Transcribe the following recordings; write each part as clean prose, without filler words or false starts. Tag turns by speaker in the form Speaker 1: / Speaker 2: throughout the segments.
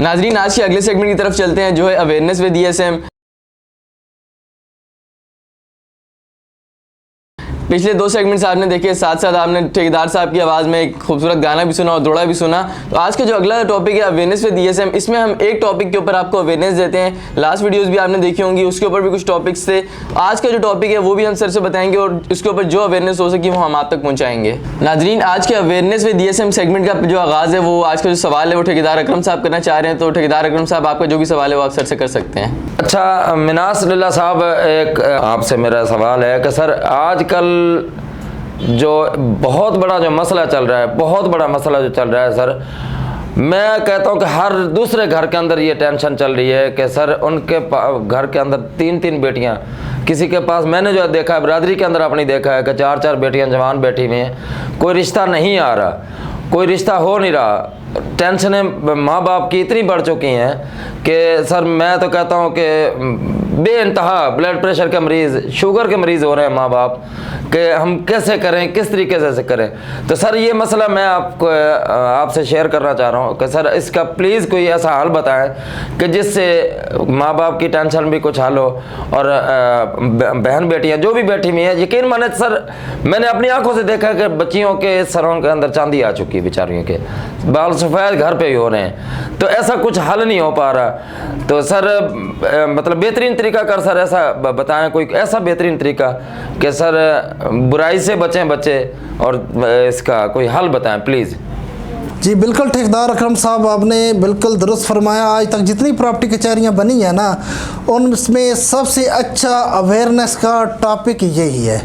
Speaker 1: ناظرین آج کے اگلے سیگمنٹ کی طرف چلتے ہیں جو ہے اویئرنیس ود DSM۔ پچھلے 2 سیگمنٹس آپ نے دیکھے، ساتھ ساتھ آپ نے ٹھیکیدار صاحب کی آواز میں ایک خوبصورت گانا بھی سنا اور دوڑا بھی سنا۔ تو آج کا جو اگلا ٹاپک ہے اویئرنیس ود DSM، اس میں ہم ایک ٹاپک کے اوپر آپ کو اویئرنیس دیتے ہیں۔ لاسٹ ویڈیوز بھی آپ نے دیکھی ہوں گی، اس کے اوپر بھی کچھ ٹاپکس تھے۔ آج کا جو ٹاپک ہے وہ بھی ہم سر سے بتائیں گے اور اس کے اوپر جو اویئرنیس ہو سکی وہ ہم آپ تک پہنچائیں گے۔ ناظرین آج کے اویئرنیس ود DSM سیگمنٹ کا جو آغاز ہے وہ آج کا جو سوال ہے وہ ٹھیکیدار اکرم صاحب کرنا چاہ رہے ہیں۔ تو ٹھیکیدار اکرم صاحب آپ کا جو بھی سوال ہے وہ آپ سر سے کر سکتے ہیں۔
Speaker 2: اچھا مناص اللہ صاحب، ایک آپ سے میرا سوال ہے کہ سر آج کل جو بہت بڑا جو مسئلہ چل رہا ہے، بہت بڑا مسئلہ جو چل رہا ہے سر، میں کہتا ہوں کہ ہر دوسرے گھر کے اندر یہ ٹینشن چل رہی ہے کہ سر ان کے گھر کے اندر 3 بیٹیاں، کسی کے پاس میں نے جو دیکھا ہے برادری کے اندر آپ نے دیکھا ہے کہ 4 بیٹیاں جوان بیٹھی ہوئی ہیں، کوئی رشتہ نہیں آ رہا، کوئی رشتہ ہو نہیں رہا۔ ٹینشنیں ماں باپ کی اتنی بڑھ چکی ہیں کہ سر میں تو کہتا ہوں کہ بے انتہا بلڈ پریشر کے مریض، شوگر کے مریض ہو رہے ہیں ماں باپ، کہ ہم کیسے کریں، کس طریقے سے کریں۔ تو سر یہ مسئلہ میں آپ سے شیئر کرنا چاہ رہا ہوں کہ سر اس کا پلیز کوئی ایسا حل بتائیں کہ جس سے ماں باپ کی ٹینشن بھی کچھ حل ہو، اور بہن بیٹیاں جو بھی بیٹھی ہوئی ہیں، یقین مانے سر میں نے اپنی آنکھوں سے دیکھا کہ بچیوں کے سروں کے اندر چاندی آ چکی ہے، بیچاریوں کے بال سفید گھر پہ ہی ہو رہے ہیں، تو ایسا کچھ حل نہیں ہو پا رہا۔ تو سر مطلب بہترین طریقہ کر سر ایسا بتائیں، کوئی ایسا بہترین طریقہ کہ سر برائی سے بچیں بچے، اور اس کا کوئی حل بتائیں پلیز۔
Speaker 3: جی بالکل ٹھیکیدار اکرم صاحب، آپ نے بالکل درست فرمایا۔ آج تک جتنی پراپرٹی کچہریاں بنی ہیں نا، ان میں سب سے اچھا اویئرنیس کا ٹاپک یہی ہے،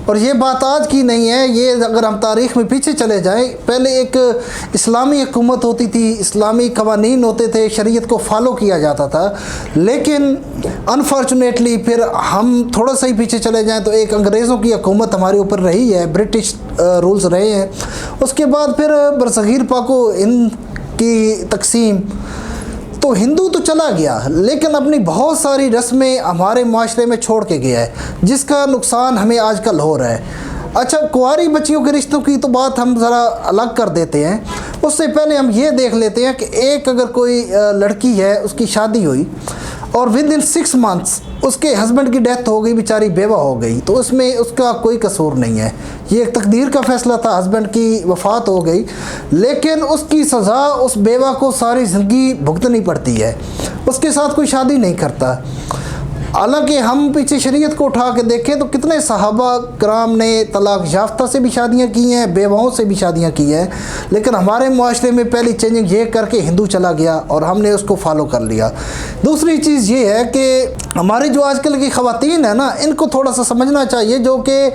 Speaker 3: اور یہ بات آج کی نہیں ہے، یہ اگر ہم تاریخ میں پیچھے چلے جائیں، پہلے ایک اسلامی حکومت ہوتی تھی، اسلامی قوانین ہوتے تھے، شریعت کو فالو کیا جاتا تھا، لیکن انفارچونیٹلی پھر ہم تھوڑا سا ہی پیچھے چلے جائیں تو ایک انگریزوں کی حکومت ہمارے اوپر رہی ہے، برٹش رولز رہے ہیں۔ اس کے بعد پھر برصغیر پاک و ہند کی تقسیم، تو ہندو تو چلا گیا لیکن اپنی بہت ساری رسمیں ہمارے معاشرے میں چھوڑ کے گیا ہے، جس کا نقصان ہمیں آج کل ہو رہا ہے۔ اچھا کنواری بچیوں کے رشتوں کی تو بات ہم ذرا الگ کر دیتے ہیں، اس سے پہلے ہم یہ دیکھ لیتے ہیں کہ ایک اگر کوئی لڑکی ہے، اس کی شادی ہوئی اور ود ان 6 months اس کے ہسبینڈ کی ڈیتھ ہو گئی، بیچاری بیوہ ہو گئی، تو اس میں اس کا کوئی قصور نہیں ہے، یہ ایک تقدیر کا فیصلہ تھا، ہسبینڈ کی وفات ہو گئی، لیکن اس کی سزا اس بیوہ کو ساری زندگی بھگتنی پڑتی ہے، اس کے ساتھ کوئی شادی نہیں کرتا۔ حالانکہ ہم پیچھے شریعت کو اٹھا کے دیکھیں تو کتنے صحابہ کرام نے طلاق یافتہ سے بھی شادیاں کی ہیں، بیواؤں سے بھی شادیاں کی ہیں، لیکن ہمارے معاشرے میں پہلی چینجنگ یہ کر کے ہندو چلا گیا اور ہم نے اس کو فالو کر لیا۔ دوسری چیز یہ ہے کہ ہماری جو آج کل کی خواتین ہیں نا، ان کو تھوڑا سا سمجھنا چاہیے، جو کہ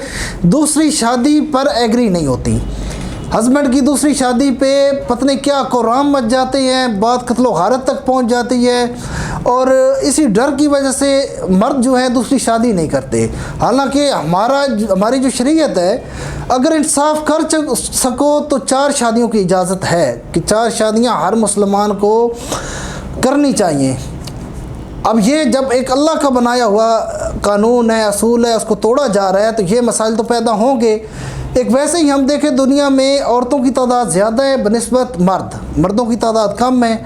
Speaker 3: دوسری شادی پر ایگری نہیں ہوتی، ہسبینڈ کی دوسری شادی پہ پتہ کیا قرآن مچ جاتے ہیں، بات قتل و غارت تک پہنچ جاتی ہے، اور اسی ڈر کی وجہ سے مرد جو ہیں دوسری شادی نہیں کرتے۔ حالانکہ ہماری جو شریعت ہے، اگر انصاف کر سکو تو 4 شادیوں کی اجازت ہے کہ 4 شادیاں ہر مسلمان کو کرنی چاہیے۔ اب یہ جب ایک اللہ کا بنایا ہوا قانون ہے، اصول ہے، اس کو توڑا جا رہا ہے تو یہ مسائل تو پیدا ہوں گے۔ ایک ویسے ہی ہم دیکھیں دنیا میں عورتوں کی تعداد زیادہ ہے بنسبت مردوں کی تعداد کم ہے۔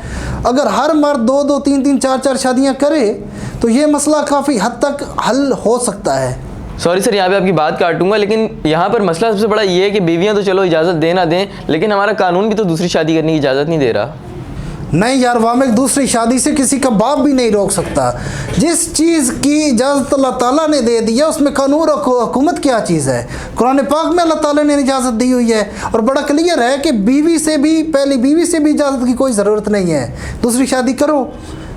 Speaker 3: اگر ہر مرد 2 3 4 شادیاں کرے تو یہ مسئلہ کافی حد تک حل ہو سکتا ہے۔
Speaker 1: سوری سر یہاں پہ آپ کی بات کاٹوں گا، لیکن یہاں پر مسئلہ سب سے بڑا یہ ہے کہ بیویاں تو چلو اجازت دے نہ دیں، لیکن ہمارا قانون بھی تو دوسری شادی کرنے کی اجازت نہیں دے رہا۔
Speaker 3: نہیں یار وامق، دوسری شادی سے کسی کا باپ بھی نہیں روک سکتا۔ جس چیز کی اجازت اللہ تعالیٰ نے دے دی ہے اس میں قانون اور حکومت کیا چیز ہے؟ قرآن پاک میں اللہ تعالیٰ نے اجازت دی ہوئی ہے، اور بڑا کلیئر ہے کہ پہلی بیوی سے بھی اجازت کی کوئی ضرورت نہیں ہے، دوسری شادی کرو۔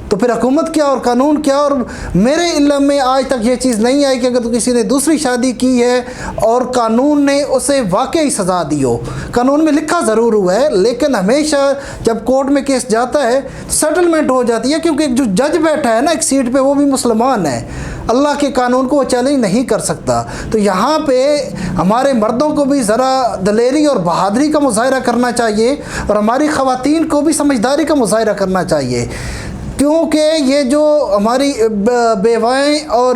Speaker 3: تو پھر حکومت کیا اور قانون کیا؟ اور میرے علم میں آج تک یہ چیز نہیں آئی کہ اگر کسی نے دوسری شادی کی ہے اور قانون نے اسے واقعی سزا دی ہو، قانون میں لکھا ضرور ہوا ہے، لیکن ہمیشہ جب کورٹ میں کیس جاتا ہے سیٹلمنٹ ہو جاتی ہے، کیونکہ جو جج بیٹھا ہے نا ایک سیٹ پہ وہ بھی مسلمان ہے، اللہ کے قانون کو وہ چیلنج نہیں کر سکتا۔ تو یہاں پہ ہمارے مردوں کو بھی ذرا دلیری اور بہادری کا مظاہرہ کرنا چاہیے، اور ہماری خواتین کو بھی سمجھداری کا مظاہرہ کرنا چاہیے، کیونکہ یہ جو ہماری بیوائیں اور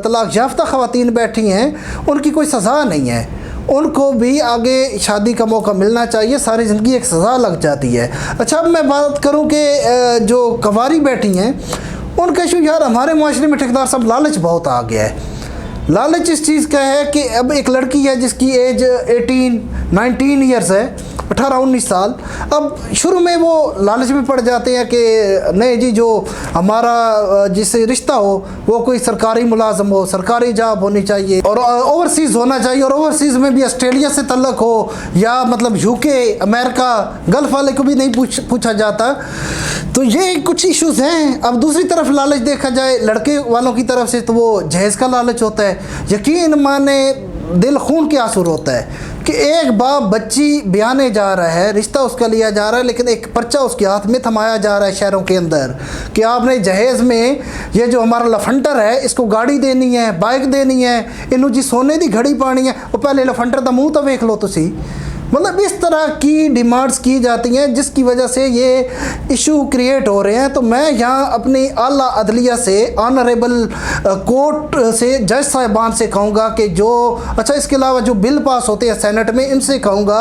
Speaker 3: طلاق یافتہ خواتین بیٹھی ہیں ان کی کوئی سزا نہیں ہے، ان کو بھی آگے شادی کا موقع ملنا چاہیے. ساری زندگی ایک سزا لگ جاتی ہے. اچھا اب میں بات کروں کہ جو کنواری بیٹھی ہیں ان کا ایشو یار ہمارے معاشرے میں ٹھیکیدار صاحب لالچ بہت آ گیا ہے. لالچ اس چیز کا ہے کہ اب ایک لڑکی ہے جس کی ایج 19 ایئرس ہے, 18-19 سال. اب شروع میں وہ لالچ میں پڑ جاتے ہیں کہ نہیں جی جو ہمارا جس سے رشتہ ہو وہ کوئی سرکاری ملازم ہو, سرکاری جاب ہونی چاہیے اور اوورسیز ہونا چاہیے, اور اوورسیز میں بھی آسٹریلیا سے تعلق ہو یا مطلب UK, امریکہ, گلف والے کو بھی نہیں پوچھا جاتا. تو یہ کچھ ایشوز ہیں. اب دوسری طرف لالچ دیکھا جائے لڑکے والوں کی طرف سے تو وہ جہیز کا لالچ ہوتا ہے. یقین مانے دل خون کے آنسو ہوتا ہے کہ ایک باپ بچی بیانے جا رہا ہے, رشتہ اس کا لیا جا رہا ہے, لیکن ایک پرچہ اس کے ہاتھ میں تھمایا جا رہا ہے شہروں کے اندر کہ آپ نے جہیز میں یہ جو ہمارا لفنٹر ہے اس کو گاڑی دینی ہے, بائک دینی ہے, انہوں جی سونے دی گھڑی پانی ہے, وہ پہلے لفنٹر دا منہ تو ویکھ لو تسی. مطلب اس طرح کی ڈیمانڈز کی جاتی ہیں جس کی وجہ سے یہ ایشو کریٹ ہو رہے ہیں. تو میں یہاں اپنی اعلیٰ عدلیہ سے, آنریبل کورٹ سے, جج صاحبان سے کہوں گا کہ جو اچھا اس کے علاوہ جو بل پاس ہوتے ہیں سینٹ میں, ان سے کہوں گا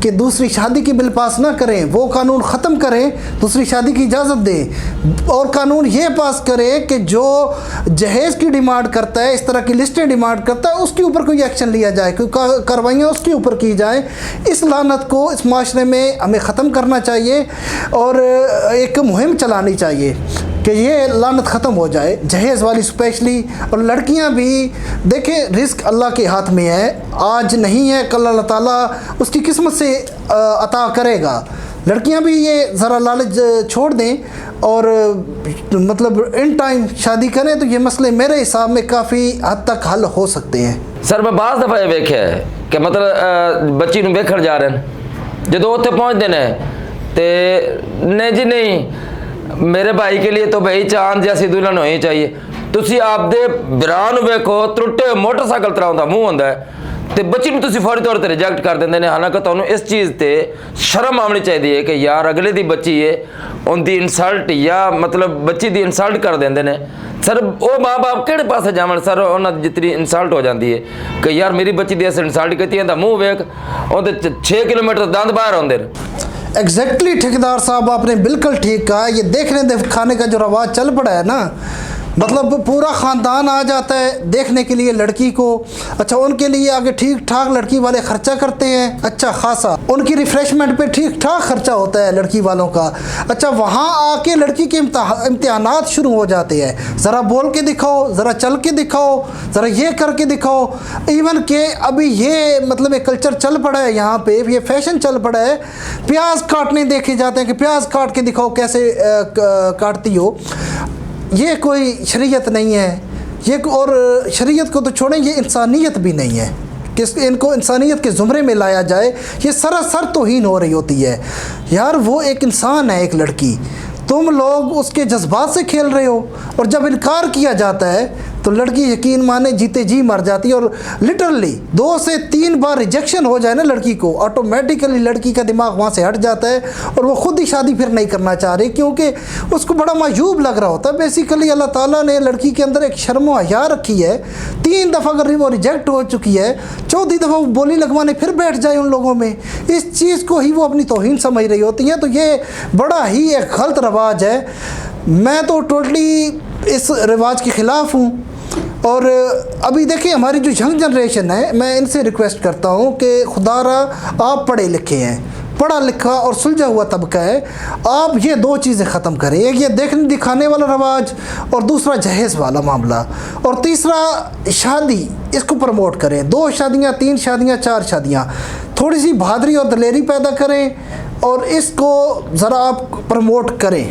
Speaker 3: کہ دوسری شادی کی بل پاس نہ کریں, وہ قانون ختم کریں, دوسری شادی کی اجازت دیں, اور قانون یہ پاس کرے کہ جو جہیز کی ڈیمانڈ کرتا ہے, اس طرح کی لسٹیں ڈیمانڈ کرتا ہے, اس کے اوپر کوئی ایکشن لیا جائے, کوئی کاروائیاں اس کے اوپر کی جائیں. اس لعنت کو اس معاشرے میں ہمیں ختم کرنا چاہیے اور ایک مہم چلانی چاہیے کہ یہ لعنت ختم ہو جائے, جہیز والی اسپیشلی. اور لڑکیاں بھی دیکھیں رزق اللہ کے ہاتھ میں ہے, آج نہیں ہے کل اللہ تعالیٰ اس کی قسمت سے عطا کرے گا. لڑکیاں بھی یہ ذرا لالچ چھوڑ دیں اور مطلب ان ٹائم شادی کریں تو یہ مسئلے میرے حساب میں کافی حد تک حل ہو سکتے ہیں.
Speaker 2: سر میں بعض دفعہ یہ ویکھیا ہے کہ مطلب بچی نو ویکھن جا رہے ہیں, جدو اتنے پہنچتے ہیں تو نہیں جی نہیں میرے بھائی کے لیے تو بھائی چاند جیسی دلہن ہونی چاہیے. تسی آپ دے بران ویکھو ترٹے موٹر سائیکل طرح دا منہ ہوندا ہے تے بچی نو تسی فوری طور تے ریجیکٹ کر دیندے نے. حالانکہ تانوں اس چیز تے شرم آنی چاہیے کہ یار اگلے دی بچی ہے ان دی انسلٹ یا مطلب بچی دی انسلٹ کر دیندے نے. سر وہ ماں باپ کہڑے پاسے جاون سر, انہاں دی جتنی انسلٹ ہو جاندی ہے کہ یار میری بچی دی ایسے انسلٹ کیتی ہے دا منہ ویکھ اون تے 6 کلومیٹر دند باہر ہوندے نے.
Speaker 3: ایگزیکٹلی ٹھیکیدار صاحب آپ نے بالکل ٹھیک کہا. یہ دیکھنے دکھانے کا جو رواج چل پڑا ہے نا, مطلب پورا خاندان آ جاتا ہے دیکھنے کے لیے لڑکی کو. اچھا ان کے لیے آگے ٹھیک ٹھاک لڑکی والے خرچہ کرتے ہیں, اچھا خاصا ان کی ریفریشمنٹ پہ ٹھیک ٹھاک خرچہ ہوتا ہے لڑکی والوں کا. اچھا وہاں آ کے لڑکی کے امتحانات شروع ہو جاتے ہیں, ذرا بول کے دکھاؤ, ذرا چل کے دکھاؤ, ذرا یہ کر کے دکھاؤ. ایون کہ ابھی یہ مطلب ایک کلچر چل پڑا ہے یہاں پہ, یہ فیشن چل پڑا ہے, پیاز کاٹنے دیکھے جاتے ہیں کہ پیاز کاٹ کے دکھاؤ کیسے کاٹتی ہو. یہ کوئی شریعت نہیں ہے یہ, اور شریعت کو تو چھوڑیں, یہ انسانیت بھی نہیں ہے کہ ان کو انسانیت کے زمرے میں لایا جائے. یہ سراسر توہین ہو رہی ہوتی ہے. یار وہ ایک انسان ہے, ایک لڑکی, تم لوگ اس کے جذبات سے کھیل رہے ہو, اور جب انکار کیا جاتا ہے تو لڑکی یقین مانے جیتے جی مر جاتی ہے. اور لٹرلی 2 سے 3 بار ریجیکشن ہو جائے نا لڑکی کو, آٹومیٹیکلی لڑکی کا دماغ وہاں سے ہٹ جاتا ہے اور وہ خود ہی شادی پھر نہیں کرنا چاہ رہی, کیونکہ اس کو بڑا معیوب لگ رہا ہوتا ہے. بیسیکلی اللہ تعالیٰ نے لڑکی کے اندر ایک شرم و حیا رکھی ہے. 3 دفعہ اگر وہ ریجیکٹ ہو چکی ہے, 4تھی دفعہ وہ بولی لگوانے پھر بیٹھ جائے ان لوگوں میں, اس چیز کو ہی وہ اپنی توہین سمجھ رہی ہوتی ہیں. تو یہ بڑا ہی ایک غلط رواج ہے. میں تو ٹوٹلی اس رواج کے خلاف ہوں. اور ابھی دیکھیں ہماری جو ینگ جنریشن ہے, میں ان سے ریکویسٹ کرتا ہوں کہ خدا را آپ پڑھے لکھے ہیں, پڑھا لکھا اور سلجھا ہوا طبقہ ہے, آپ یہ 2 چیزیں ختم کریں. ایک یہ دیکھنے دکھانے والا رواج, اور دوسرا جہیز والا معاملہ, اور تیسرا شادی اس کو پروموٹ کریں. 2 شادیاں, 3 شادیاں, 4 شادیاں, تھوڑی سی بہادری اور دلیری پیدا کریں اور اس کو ذرا آپ پروموٹ کریں.